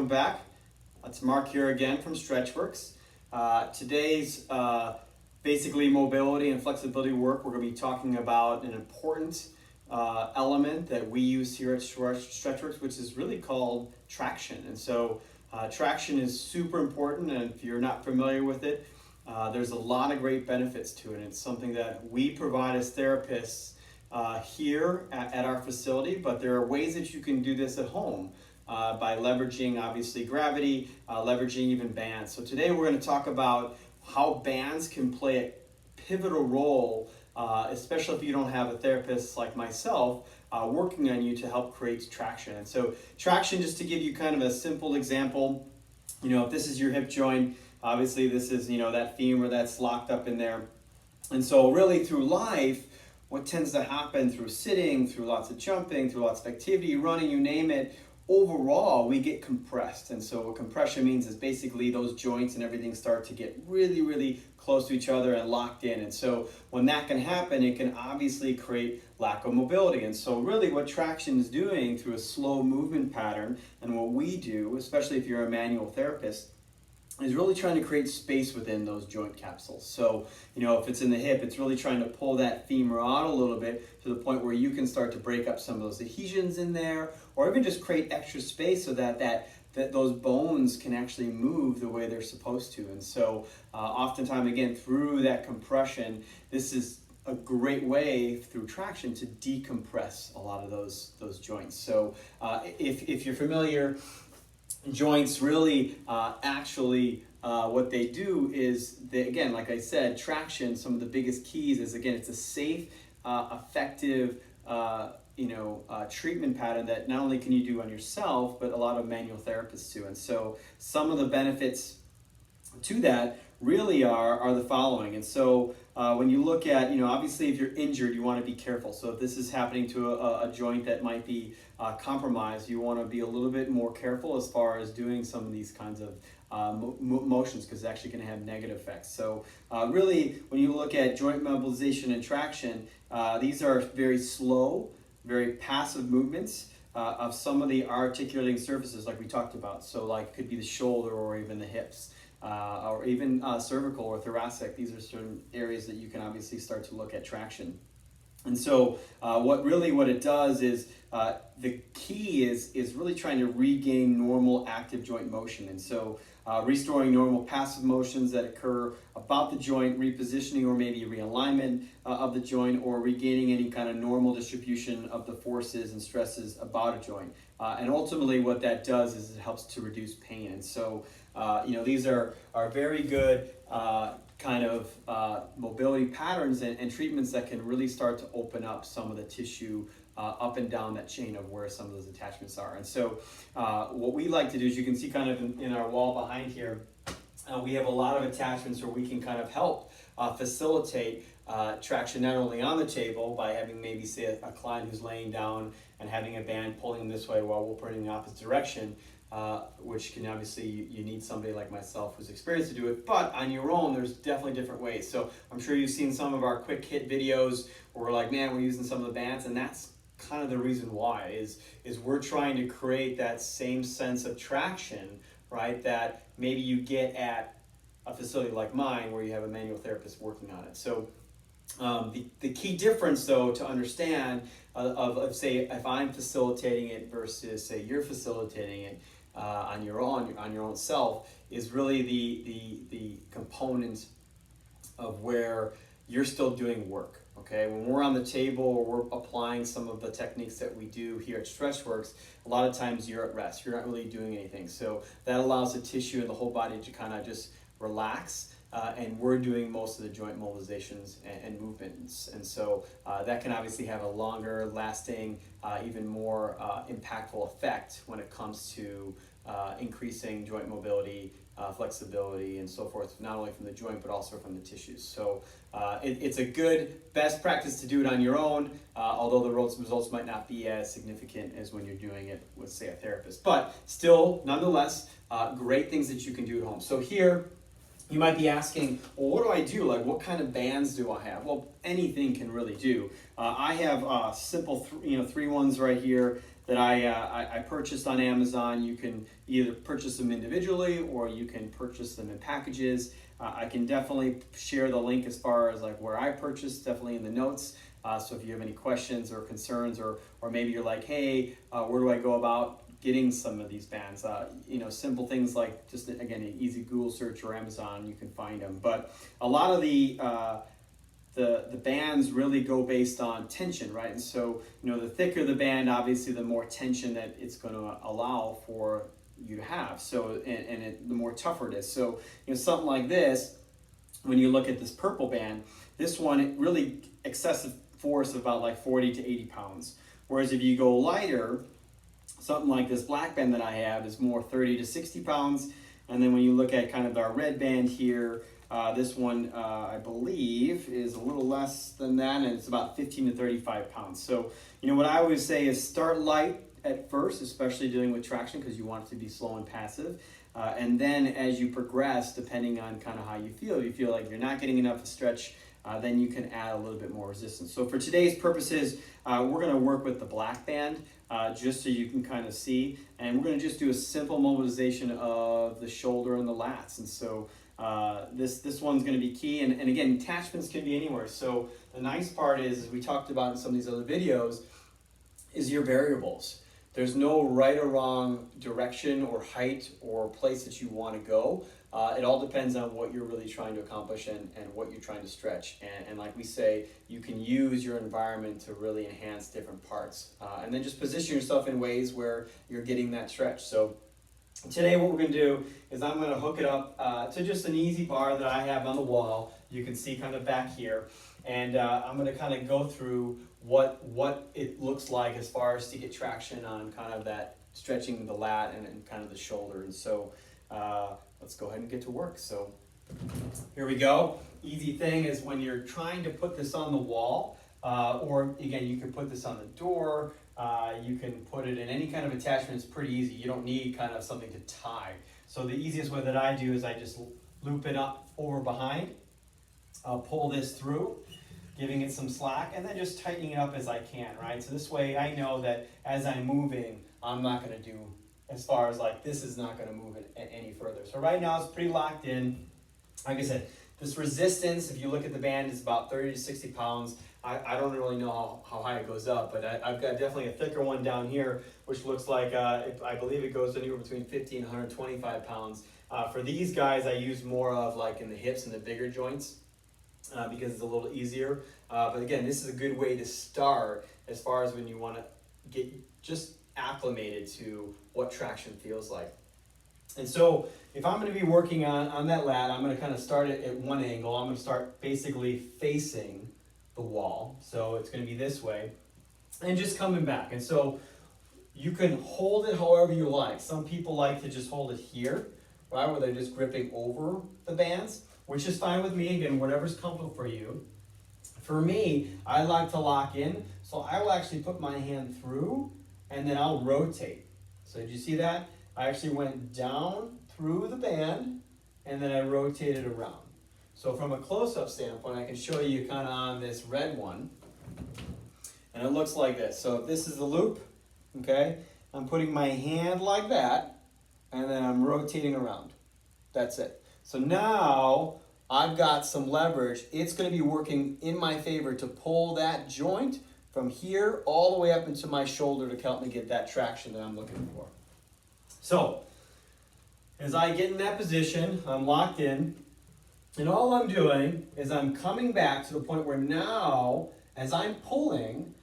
welcome back. It's Mark here again from StretchWorks. Today's basically mobility and flexibility work. We're going to be talking about an important element that we use here at StretchWorks, which is really called traction. And so traction is super important, and if you're not familiar with it, there's a lot of great benefits to it. It's something that we provide as therapists here at our facility, but there are ways that you can do this at home by leveraging obviously gravity, leveraging even bands. So today we're going to talk about how bands can play a pivotal role, especially if you don't have a therapist like myself working on you to help create traction. And so traction, just to give you kind of a simple example, if this is your hip joint, obviously this is, that femur that's locked up in there. And so really through life, what tends to happen through sitting, through lots of jumping, through lots of activity, running, you name it, overall we get compressed. And so what compression means is basically those joints and everything start to get really, really close to each other and locked in. And so when that can happen, it can obviously create lack of mobility. And so really what traction is doing through a slow movement pattern, and what we do, especially if you're a manual therapist, is really trying to create space within those joint capsules. So, if it's in the hip, it's really trying to pull that femur out a little bit to the point where you can start to break up some of those adhesions in there, or even just create extra space so that those bones can actually move the way they're supposed to. And so oftentimes, again, through that compression, this is a great way through traction to decompress a lot of those joints. So if you're familiar, joints really what they do is again, like I said, traction, some of the biggest keys is, again, it's a safe, effective treatment pattern that not only can you do on yourself, but a lot of manual therapists do. And so some of the benefits to that really are the following. And so when you look at, obviously if you're injured, you want to be careful. So if this is happening to a joint that might be compromised, you want to be a little bit more careful as far as doing some of these kinds of motions, because it's actually going to have negative effects. So really, when you look at joint mobilization and traction, these are very slow, very passive movements of some of the articulating surfaces like we talked about. So like could be the shoulder or even the hips. Or even cervical or thoracic. These are certain areas that you can obviously start to look at traction. And so what it does is the key is really trying to regain normal active joint motion. And so restoring normal passive motions that occur about the joint, repositioning or maybe realignment of the joint, or regaining any kind of normal distribution of the forces and stresses about a joint. And ultimately what that does is it helps to reduce pain. And so these are very good mobility patterns and treatments that can really start to open up some of the tissue up and down that chain of where some of those attachments are. And so what we like to do is, you can see kind of in our wall behind here, we have a lot of attachments where we can kind of help facilitate traction not only on the table by having maybe say a client who's laying down and having a band pulling them this way while we're pulling in the opposite direction, which can obviously, you need somebody like myself who's experienced to do it, but on your own there's definitely different ways. So I'm sure you've seen some of our quick hit videos where we're like, man, we're using some of the bands, and that's kind of the reason why is we're trying to create that same sense of traction, right, that maybe you get at a facility like mine where you have a manual therapist working on it. So the key difference, though, to understand of say if I'm facilitating it versus say you're facilitating it on your own self, is really the component of where you're still doing work. Okay, when we're on the table or we're applying some of the techniques that we do here at StretchWorks, a lot of times you're at rest. You're not really doing anything. So that allows the tissue and the whole body to kind of just relax. And we're doing most of the joint mobilizations and movements. And so that can obviously have a longer lasting, even more impactful effect when it comes to increasing joint mobility, flexibility, and so forth, not only from the joint, but also from the tissues. So it's a good best practice to do it on your own, although the results might not be as significant as when you're doing it with, say, a therapist. But still, nonetheless, great things that you can do at home. So here, you might be asking, well, what do I do? Like, what kind of bands do I have? Well, anything can really do. I have simple, 3 ones right here that I purchased on Amazon. You can either purchase them individually or you can purchase them in packages. I can definitely share the link as far as like where I purchased, definitely in the notes. So if you have any questions or concerns, or maybe you're like, hey, where do I go about getting some of these bands? Simple things like just, again, an easy Google search or Amazon, you can find them. But a lot of the bands really go based on tension, right? And so, the thicker the band, obviously, the more tension that it's going to allow for you to have. So, the more tougher it is. So, something like this, when you look at this purple band, this one, it really excessive force of about like 40 to 80 pounds. Whereas if you go lighter, something like this black band that I have is more 30 to 60 pounds. And then when you look at kind of our red band here, this one, I believe, is a little less than that, and it's about 15 to 35 pounds. So, what I always say is start light at first, especially dealing with traction, because you want it to be slow and passive. And then as you progress, depending on kind of how you feel like you're not getting enough stretch, then you can add a little bit more resistance. So for today's purposes, we're going to work with the black band, just so you can kind of see. And we're going to just do a simple mobilization of the shoulder and the lats. And so this one's going to be key. And again, attachments can be anywhere. So the nice part is, as we talked about in some of these other videos, is your variables. There's no right or wrong direction or height or place that you want to go. It all depends on what you're really trying to accomplish and what you're trying to stretch. And like we say, you can use your environment to really enhance different parts. And then just position yourself in ways where you're getting that stretch. So today what we're going to do is I'm going to hook it up to just an easy bar that I have on the wall. You can see kind of back here. And I'm going to kind of go through what it looks like as far as to get traction on kind of that stretching the lat and kind of the shoulder. And so let's go ahead and get to work. So here we go. Easy thing is when you're trying to put this on the wall, or again, you can put this on the door, you can put it in any kind of attachment. It's pretty easy. You don't need kind of something to tie. So the easiest way that I do is I just loop it up over behind. I'll pull this through, giving it some slack, and then just tightening it up as I can, right? So this way I know that as I'm moving, I'm not going to do, as far as like, this is not going to move it any further. So right now it's pretty locked in. Like I said, this resistance, if you look at the band, is about 30 to 60 pounds. I don't really know how high it goes up, but I've got definitely a thicker one down here, which looks like, I believe it goes anywhere between 50 and 125 pounds. For these guys, I use more of like in the hips and the bigger joints, because it's a little easier. But again, this is a good way to start as far as when you want to get just acclimated to what traction feels like. And so if I'm going to be working on that lat, I'm going to kind of start it at one angle. I'm going to start basically facing the wall. So it's going to be this way and just coming back. And so you can hold it however you like. Some people like to just hold it here, right, where they're just gripping over the bands, which is fine with me. Again, whatever's comfortable for you. For me, I like to lock in, so I will actually put my hand through and then I'll rotate. So did you see that? I actually went down through the band and then I rotated around. So from a close-up standpoint, I can show you kind of on this red one, and it looks like this. So if this is the loop, okay, I'm putting my hand like that and then I'm rotating around. That's it. So now I've got some leverage. It's going to be working in my favor to pull that joint from here all the way up into my shoulder to help me get that traction that I'm looking for. So as I get in that position, I'm locked in, and all I'm doing is I'm coming back to the point where now, as I'm pulling,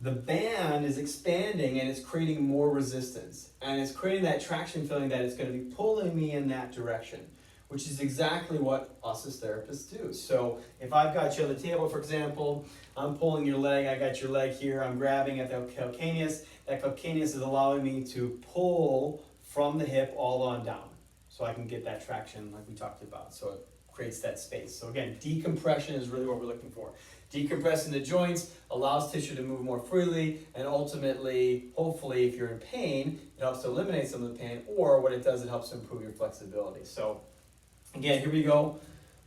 the band is expanding and it's creating more resistance. And it's creating that traction feeling that it's going to be pulling me in that direction, which is exactly what us as therapists do. So if I've got you on the table, for example, I'm pulling your leg, I got your leg here, I'm grabbing at the calcaneus. That calcaneus is allowing me to pull from the hip all on down, so I can get that traction like we talked about. So it creates that space. So again, decompression is really what we're looking for. Decompressing the joints allows tissue to move more freely, and ultimately, hopefully, if you're in pain, it helps to eliminate some of the pain, or what it does, it helps to improve your flexibility. So again, here we go,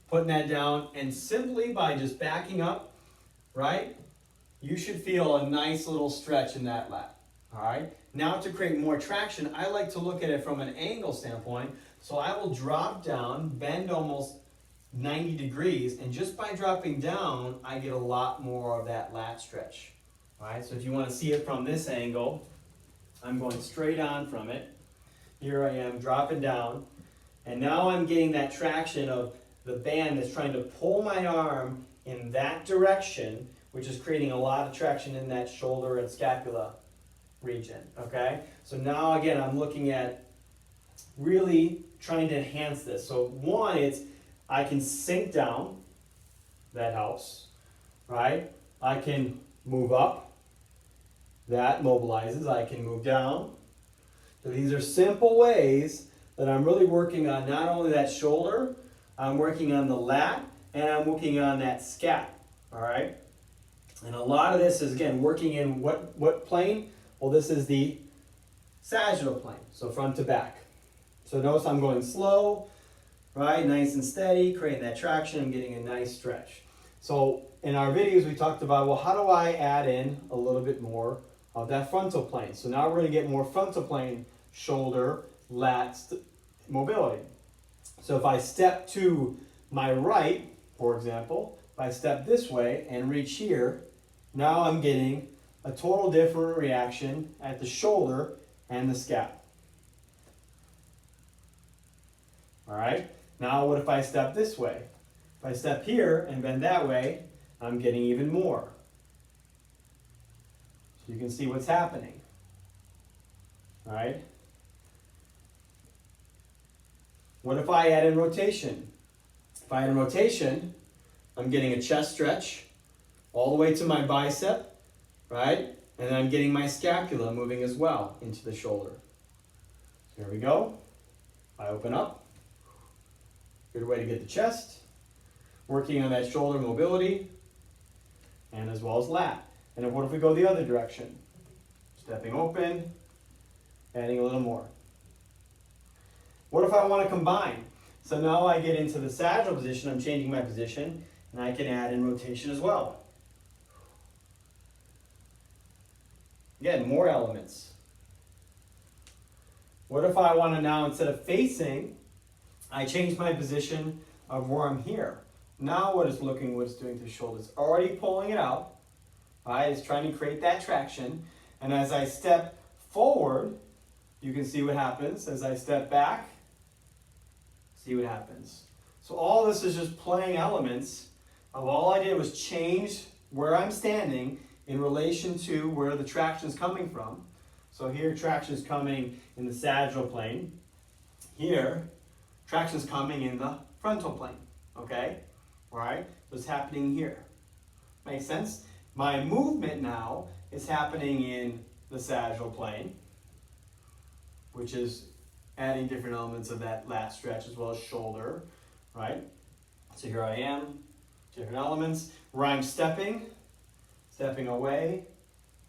putting that down, and simply by just backing up, right, you should feel a nice little stretch in that lat, all right? Now to create more traction, I like to look at it from an angle standpoint. So I will drop down, bend almost 90 degrees, and just by dropping down, I get a lot more of that lat stretch. All right, so if you want to see it from this angle, I'm going straight on from it. Here I am dropping down, and now I'm getting that traction of the band that's trying to pull my arm in that direction, which is creating a lot of traction in that shoulder and scapula region, okay? So now again, I'm looking at really trying to enhance this. So one, it's I can sink down, that helps, right? I can move up, that mobilizes. I can move down. So these are simple ways that I'm really working on not only that shoulder, I'm working on the lat, and I'm working on that scap, all right? And a lot of this is, again, working in what plane? Well, this is the sagittal plane, so front to back. So notice I'm going slow, right? Nice and steady, creating that traction and getting a nice stretch. So in our videos, we talked about, well, how do I add in a little bit more of that frontal plane? So now we're going to get more frontal plane, shoulder, lat mobility. So if I step to my right, for example, if I step this way and reach here, now I'm getting a total different reaction at the shoulder and the scap. All right, now what if I step this way? If I step here and bend that way, I'm getting even more. So you can see what's happening. All right. What if I add in rotation? If I add in rotation, I'm getting a chest stretch all the way to my bicep, right? And then I'm getting my scapula moving as well into the shoulder. Here we go. I open up. Good way to get the chest. Working on that shoulder mobility, and as well as lat. And then what if we go the other direction? Stepping open, adding a little more. What if I want to combine? So now I get into the sagittal position, I'm changing my position, and I can add in rotation as well. Again, more elements. What if I want to now, instead of facing, I change my position of where I'm here. Now what it's doing to the shoulder, it's already pulling it out, right? It's trying to create that traction. And as I step forward, you can see what happens. As I step back, see what happens. So all this is just playing elements of all I did was change where I'm standing in relation to where the traction is coming from. So here traction is coming in the sagittal plane. Here, traction is coming in the frontal plane, okay? All right, so it's happening here. Makes sense? My movement now is happening in the sagittal plane, which is adding different elements of that lat stretch as well as shoulder, right? So here I am, different elements. Where I'm stepping away,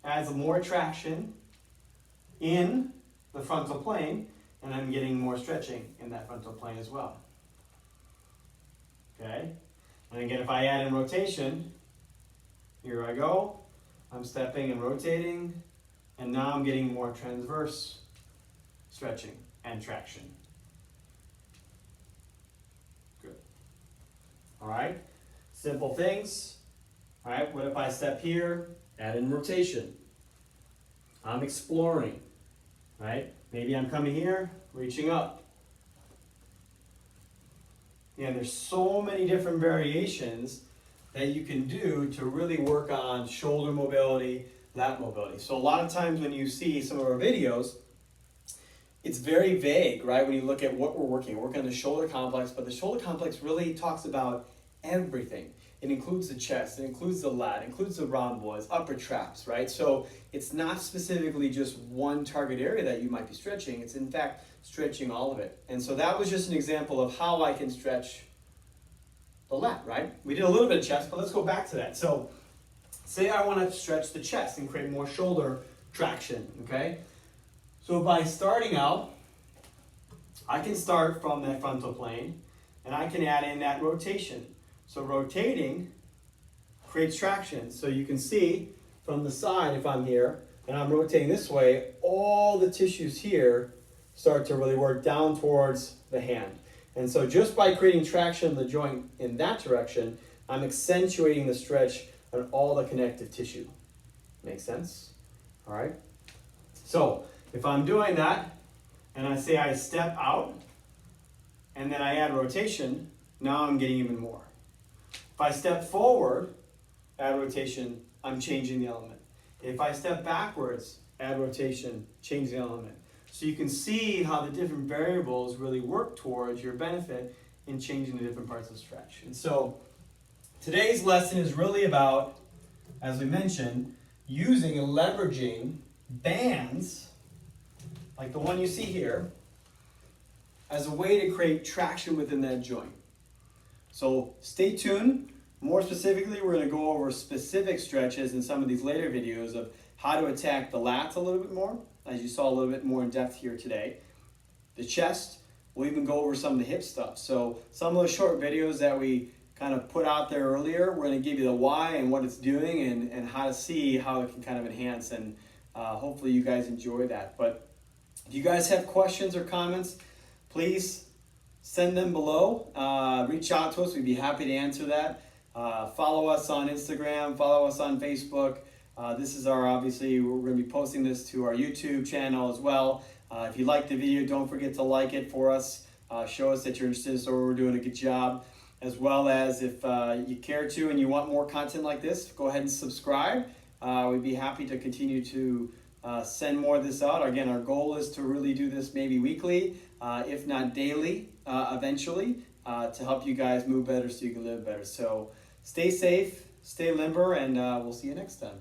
adds more traction in the frontal plane, and I'm getting more stretching in that frontal plane as well. Okay? And again, if I add in rotation, here I go, I'm stepping and rotating, and now I'm getting more transverse stretching and traction. Good. All right, simple things. All right, what if I step here, add in rotation? I'm exploring, right? Maybe I'm coming here, reaching up. And there's so many different variations that you can do to really work on shoulder mobility, lat mobility. So a lot of times when you see some of our videos, it's very vague, right? When you look at what we're working on the shoulder complex, but the shoulder complex really talks about everything. It includes the chest, it includes the lat, it includes the rhomboids, upper traps, right? So it's not specifically just one target area that you might be stretching, it's in fact stretching all of it. And so that was just an example of how I can stretch the lat, right? We did a little bit of chest, but let's go back to that. So say I want to stretch the chest and create more shoulder traction, okay? So by starting out, I can start from that frontal plane and I can add in that rotation. So rotating creates traction. So you can see from the side, if I'm here, and I'm rotating this way, all the tissues here start to really work down towards the hand. And so just by creating traction in the joint in that direction, I'm accentuating the stretch on all the connective tissue. Make sense? All right. So if I'm doing that, and I say I step out, and then I add rotation, now I'm getting even more. If I step forward, add rotation, I'm changing the element. If I step backwards, add rotation, change the element. So you can see how the different variables really work towards your benefit in changing the different parts of stretch. And so today's lesson is really about, as we mentioned, using and leveraging bands, like the one you see here, as a way to create traction within that joint. So stay tuned. More specifically, we're going to go over specific stretches in some of these later videos of how to attack the lats a little bit more, as you saw a little bit more in depth here today. The chest, we'll even go over some of the hip stuff. So some of those short videos that we kind of put out there earlier, we're going to give you the why and what it's doing and how to see how it can kind of enhance, and hopefully you guys enjoy that. But if you guys have questions or comments, please send them below. Reach out to us. We'd be happy to answer that. Follow us on Instagram. Follow us on Facebook. This is obviously, we're going to be posting this to our YouTube channel as well. If you like the video, don't forget to like it for us. Show us that you're interested, so we're doing a good job. As well as if you care to and you want more content like this, go ahead and subscribe. We'd be happy to continue to send more of this out. Again, our goal is to really do this maybe weekly, if not daily, eventually, to help you guys move better so you can live better. So stay safe, stay limber, and we'll see you next time.